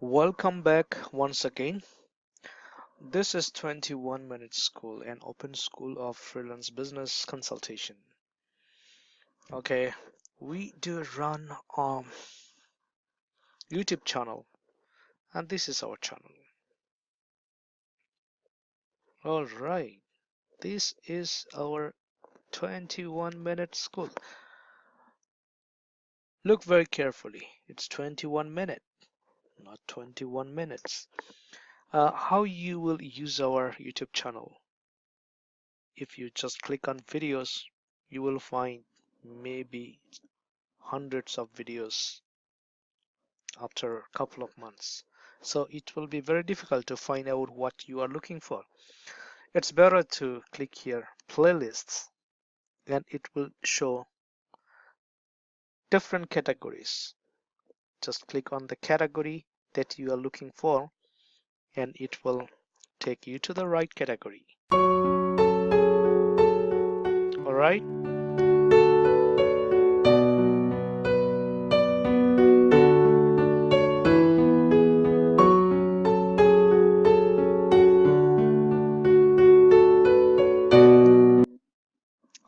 Welcome back once again. This is 21 Minute School, an open school of freelance business consultation. Okay, we do run YouTube channel, and this is our channel. All right, this is our 21 Minute School. Look very carefully. It's 21 minutes, not 21 minutes. How you will use our YouTube channel? If you just click on videos, you will find maybe hundreds of videos after a couple of months. So it will be very difficult to find out what you are looking for. It's better to click here, playlists, and it will show different categories. Just click on the category that you are looking for, and it will take you to the right category. All right.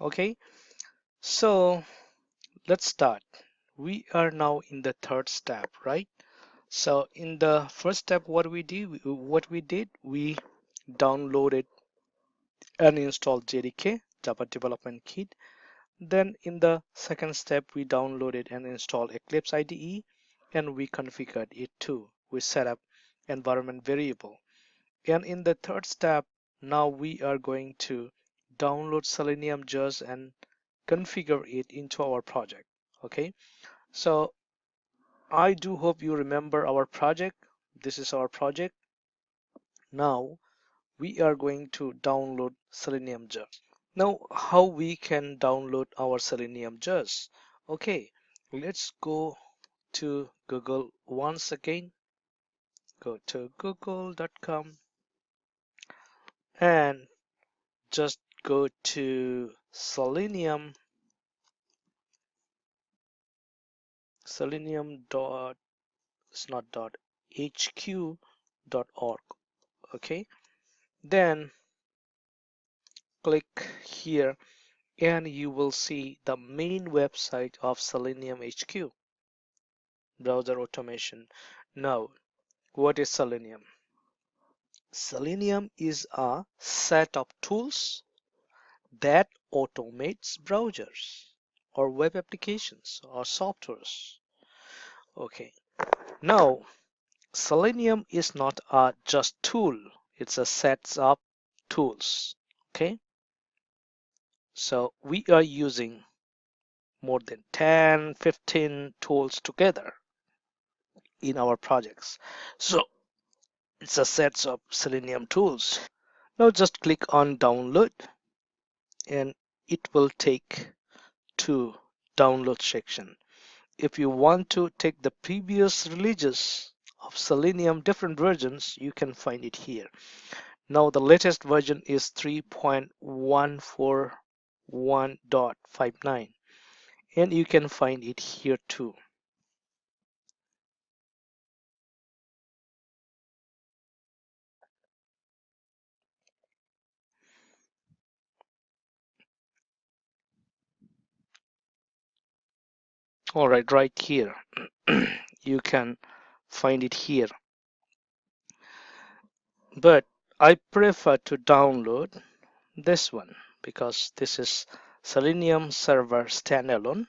Okay, so let's start. We are now in the third step, right? So in the first step, what we did, we downloaded and installed JDK, Java Development Kit. Then in the second step, we downloaded and installed Eclipse IDE, and we configured it too. We set up environment variable. And in the third step, now we are going to download Selenium JS and configure it into our project. Okay, so I do hope you remember our project. This is our project. Now we are going to download Selenium JS. Now how we can download our Selenium JS? Okay, let's go to Google once again. Go to google.com and just go to Selenium dot, it's not dot, hq.org. Okay, then click here and you will see the main website of Selenium HQ, browser automation. Now, what is Selenium? Selenium is a set of tools that automates browsers or web applications or softwares. Okay, now Selenium is not a just tool, it's a set of tools. Okay, so we are using more than 10-15 tools together in our projects. So it's a set of Selenium tools. Now just click on download and it will take to download section. If you want to take the previous releases of Selenium, different versions, you can find it here. Now the latest version is 3.141.59 and you can find it here too. All right, right here. You can find it here. But I prefer to download this one because this is Selenium Server standalone.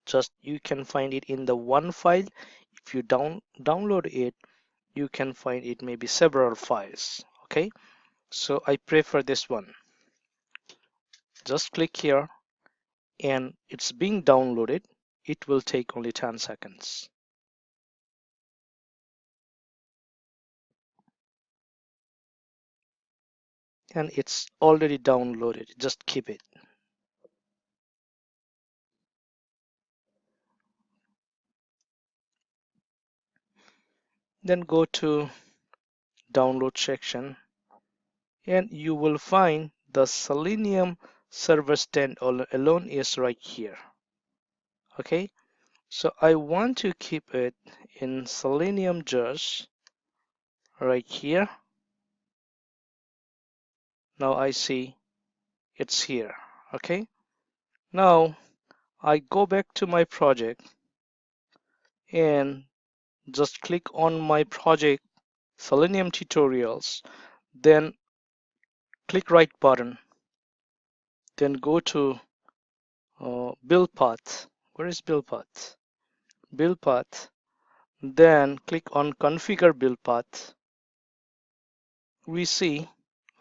Just you can find it in the one file. If you download it, you can find it maybe several files. Okay, so I prefer this one. Just click here and it's being downloaded. It will take only 10 seconds. And it's already downloaded. Just keep it. Then go to download section and you will find the Selenium server stand alone is right here. Okay, So I want to keep it in Selenium JS right here. Now I see it's here. Okay. Now I go back to my project and just click on my project Selenium tutorials, then click right button, then go to build path. Where is build path? Build path, then click on configure build path. We see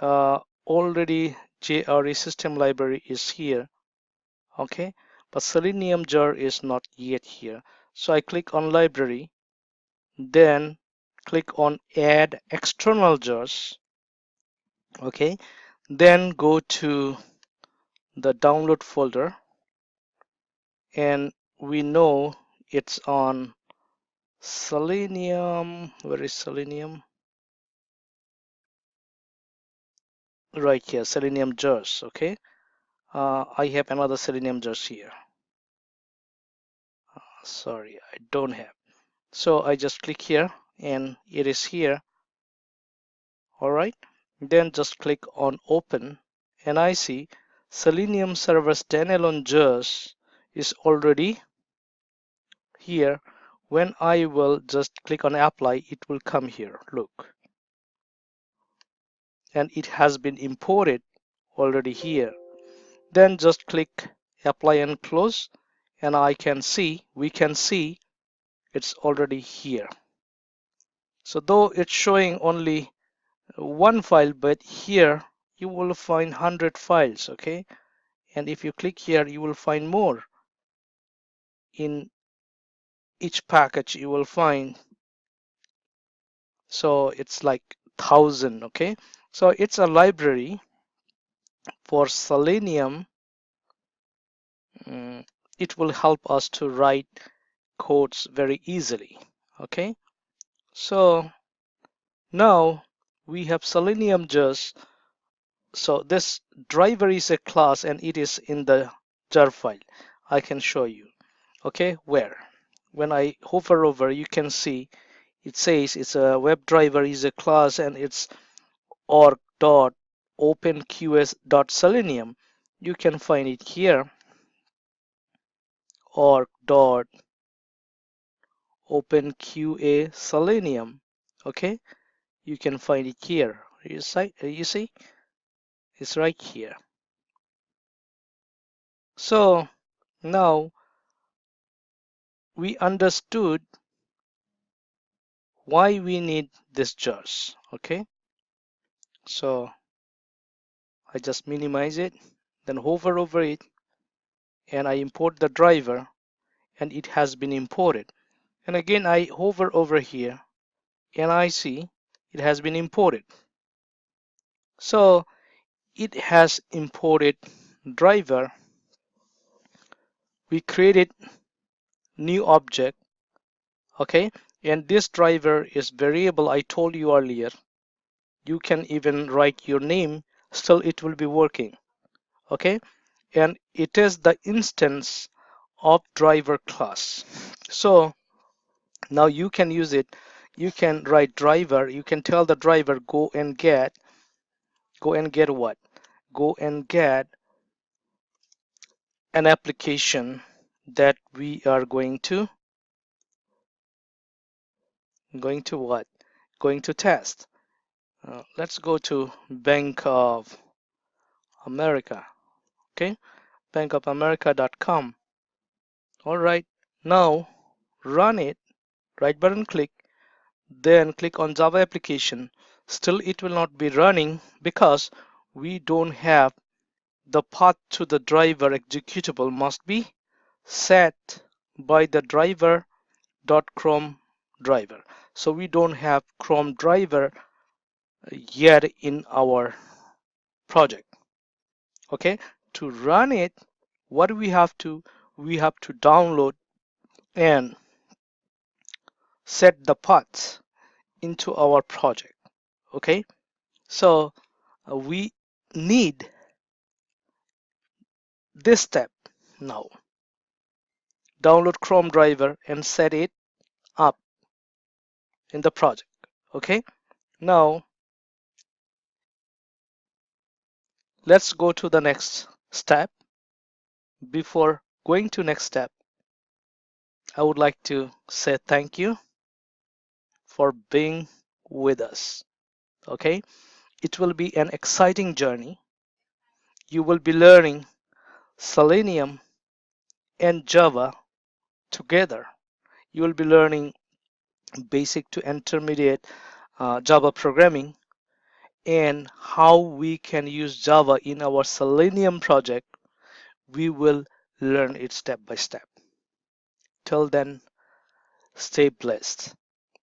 already JRE system library is here. Okay, but Selenium jar is not yet here. So I click on library, then click on add external jars. Okay, then go to the download folder, and we know it's on Selenium. Where is Selenium? Right here, Selenium jars. Okay, I have another Selenium jars here. Sorry, I don't have. So I just click here and it is here. All right, then just click on open, and I see Selenium server standalone jars is already here. When I will just click on apply, it will come here. Look, and it has been imported already here. Then just click apply and close, and we can see it's already here. So though it's showing only one file, but here you will find 100 files. Okay, and if you click here, you will find more. In each package you will find, so it's like 1,000. Okay, so it's a library for Selenium. It will help us to write codes very easily. Okay, so now we have Selenium just. So this driver is a class and it is in the jar file. I can show you. Okay, where? When I hover over, you can see it says it's a WebDriver is a class and it's org.openqs.selenium. You can find it here, org.openqa selenium. Okay, you can find it here. You see, it's right here. So now we understood why we need this jars. Okay, so I just minimize it, then hover over it, and I import the driver, and it has been imported. And again I hover over here and I see it has been imported. So it has imported driver. We created new object. Okay, and this driver is variable. I told you earlier, you can even write your name, still it will be working. Okay, and it is the instance of driver class. So now you can use it. You can write driver. You can tell the driver go and get what? Go and get an application that we are going to what? Going to test. Let's go to Bank of America. Okay, bankofamerica.com. All right, now run it. Right button click, then click on Java application. Still it will not be running because we don't have the path to the driver executable must be set by the driver.chrome driver. So we don't have Chrome driver yet in our project. Okay, to run it, what we have to download and set the paths into our project. Okay, so we need this step now. download Chrome driver and set it up in the project. Okay, now let's go to the next step. Before going to next step, I would like to say thank you for being with us. Okay, it will be an exciting journey. You will be learning Selenium and Java together. You will be learning basic to intermediate Java programming and how we can use Java in our Selenium project. We will learn it step by step. Till then, stay blessed.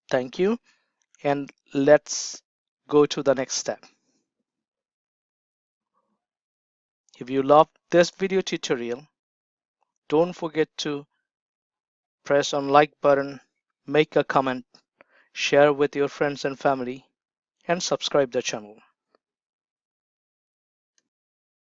Thank you, and let's go to the next step. If you loved this video tutorial, don't forget to press on like button, make a comment, share with your friends and family, and subscribe the channel.